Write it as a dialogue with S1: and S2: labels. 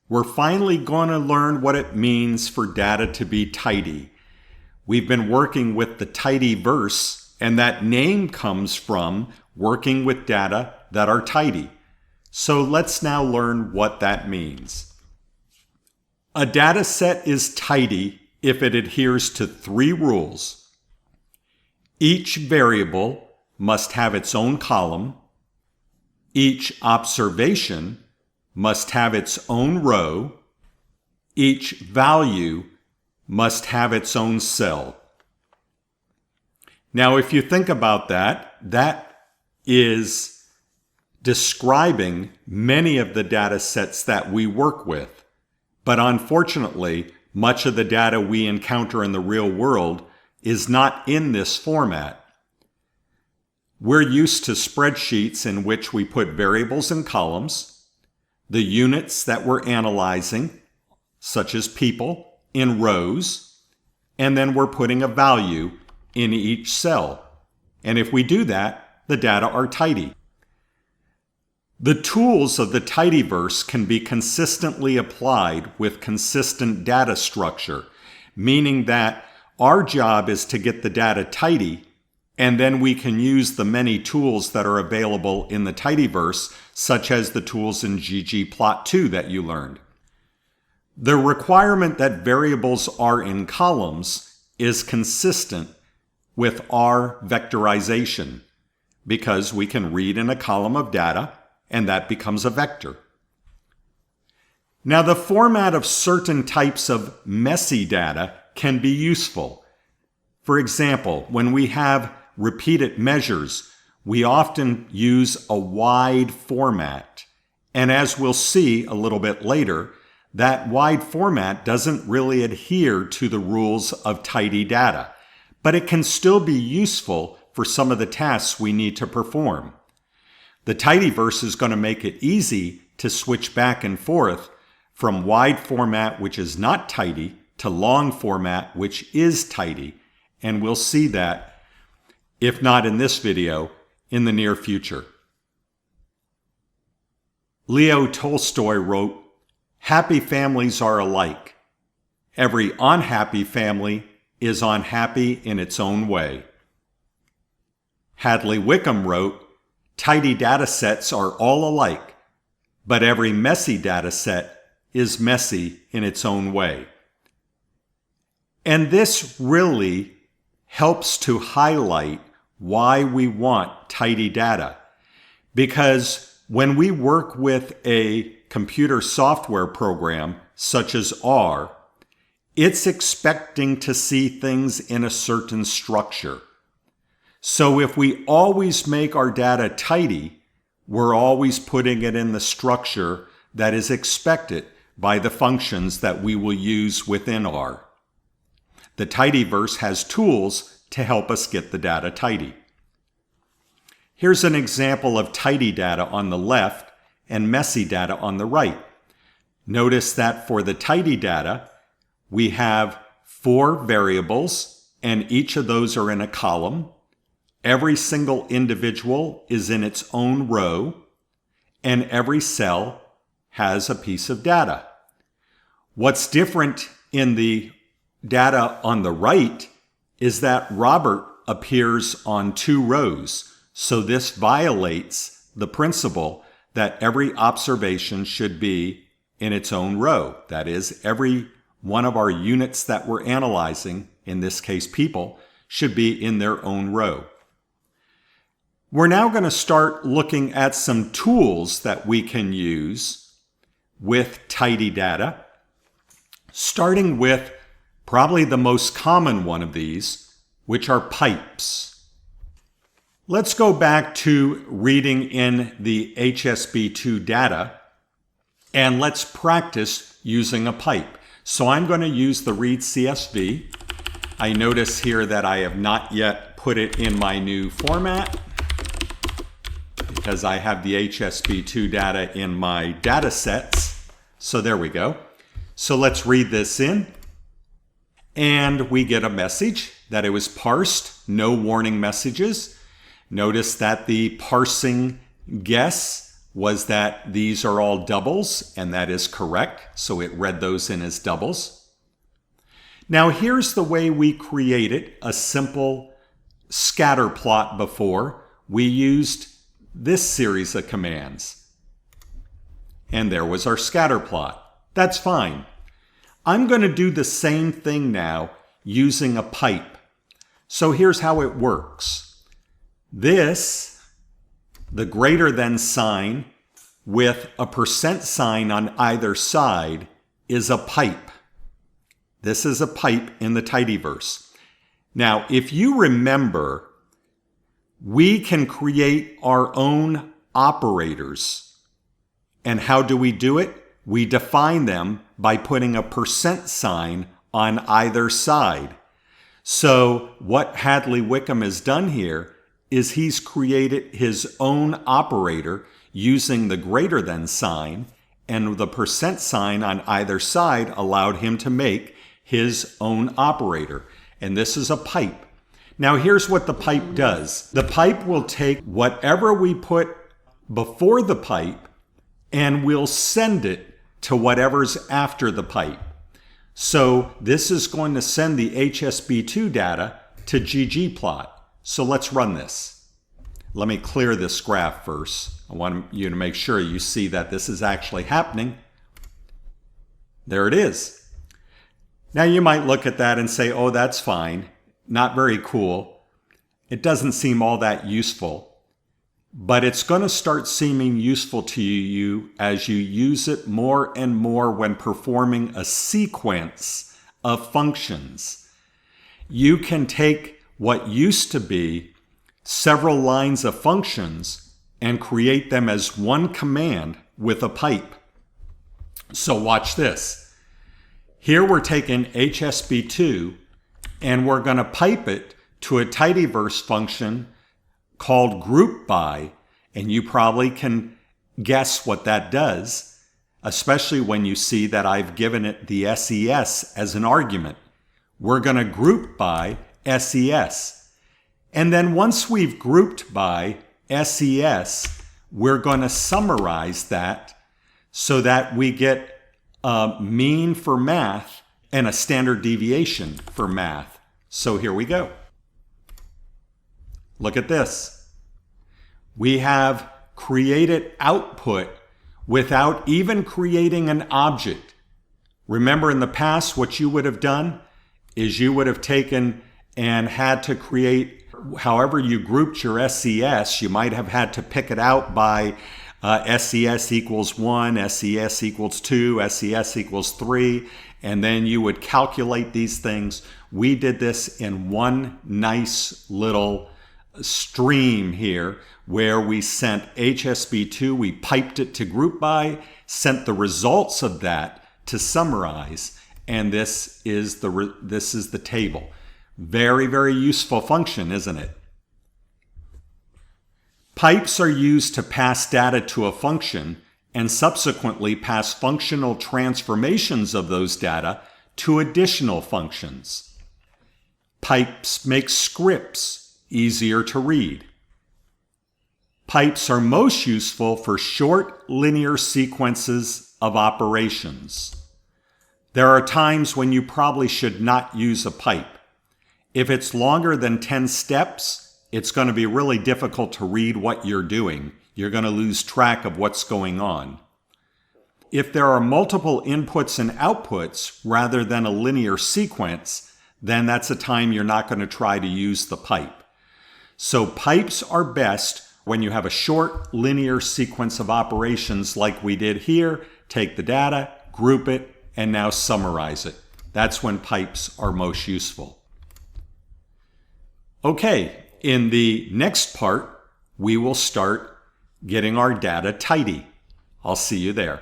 S1: We're finally going to learn what it means for data to be tidy. We've been working with the tidyverse, and that name comes from working with data that are tidy. So let's now learn what that means. A data set is tidy if it adheres to 3 rules. Each variable must have its own column. Each observation must have its own row. Each value must have its own cell. Now, if you think about that, that is describing many of the data sets that we work with. But unfortunately, much of the data we encounter in the real world is not in this format. We're used to spreadsheets in which we put variables in columns, the units that we're analyzing, such as people, in rows, and then we're putting a value in each cell. And if we do that, the data are tidy. The tools of the tidyverse can be consistently applied with consistent data structure, meaning that our job is to get the data tidy, and then we can use the many tools that are available in the tidyverse, such as the tools in ggplot2 that you learned. The requirement that variables are in columns is consistent with our vectorization, because we can read in a column of data, and that becomes a vector. Now, the format of certain types of messy data can be useful. For example, when we have repeated measures, we often use a wide format. And as we'll see a little bit later, that wide format doesn't really adhere to the rules of tidy data, but it can still be useful for some of the tasks we need to perform. The tidyverse is going to make it easy to switch back and forth from wide format, which is not tidy, to long format, which is tidy. And we'll see that, if not in this video, in the near future. Leo Tolstoy wrote, "Happy families are alike. Every unhappy family is unhappy in its own way." Hadley Wickham wrote, "Tidy data sets are all alike, but every messy data set is messy in its own way." And this really helps to highlight why we want tidy data. Because when we work with a computer software program such as R, it's expecting to see things in a certain structure. So if we always make our data tidy, we're always putting it in the structure that is expected by the functions that we will use within R. The tidyverse has tools to help us get the data tidy. Here's an example of tidy data on the left and messy data on the right. Notice that for the tidy data, we have 4 variables, and each of those are in a column. Every single individual is in its own row, and every cell has a piece of data. What's different in the data on the right is that Robert appears on 2 rows, so this violates the principle that every observation should be in its own row. That is, every one of our units that we're analyzing, in this case people, should be in their own row. We're now going to start looking at some tools that we can use with tidy data, starting with probably the most common one of these, which are pipes. Let's go back to reading in the HSB2 data, and let's practice using a pipe. So I'm going to use the Read CSV. I notice here that I have not yet put it in my new format, because I have the HSB2 data in my data sets. So there we go. So let's read this in. And we get a message that it was parsed, no warning messages. Notice that the parsing guess was that these are all doubles, and that is correct, so it read those in as doubles. Now here's the way we created a simple scatter plot before. We used this series of commands. And there was our scatter plot. That's fine. I'm going to do the same thing now using a pipe. So here's how it works. This, the greater than sign with a % sign on either side, is a pipe. This is a pipe in the tidyverse. Now, if you remember, we can create our own operators. And how do we do it? We define them by putting a % sign on either side. So what Hadley Wickham has done here is he's created his own operator using the greater than sign, and the % sign on either side allowed him to make his own operator. And this is a pipe. Now here's what the pipe does. The pipe will take whatever we put before the pipe and we'll send it to whatever's after the pipe. So this is going to send the HSB2 data to ggplot. So let's run this. Let me clear this graph first. I want you to make sure you see that this is actually happening. There it is. Now you might look at that and say, oh, that's fine. Not very cool. It doesn't seem all that useful. But it's going to start seeming useful to you as you use it more and more when performing a sequence of functions. You can take what used to be several lines of functions and create them as one command with a pipe. So watch this. Here we're taking HSB2 and we're going to pipe it to a tidyverse function called group by, and you probably can guess what that does, especially when you see that I've given it the SES as an argument. We're going to group by SES. And then once we've grouped by SES, we're going to summarize that so that we get a mean for math and a standard deviation for math. So here we go. Look at this. We have created output without even creating an object. Remember in the past, what you would have done is you would have taken and had to create, however you grouped your SES, you might have had to pick it out by SES equals 1, SES equals 2, SES equals 3, and then you would calculate these things. We did this in one nice little stream here where we sent HSB2, we piped it to group by, sent the results of that to summarize, and this is the table. Very, very useful function, isn't it? Pipes are used to pass data to a function and subsequently pass functional transformations of those data to additional functions. Pipes make scripts easier to read. Pipes are most useful for short linear sequences of operations. There are times when you probably should not use a pipe. If it's longer than 10 steps, it's going to be really difficult to read what you're doing. You're going to lose track of what's going on. If there are multiple inputs and outputs rather than a linear sequence, then that's a time you're not going to try to use the pipe. So pipes are best when you have a short linear sequence of operations like we did here. Take the data, group it, and now summarize it. That's when pipes are most useful. Okay, in the next part, we will start getting our data tidy. I'll see you there.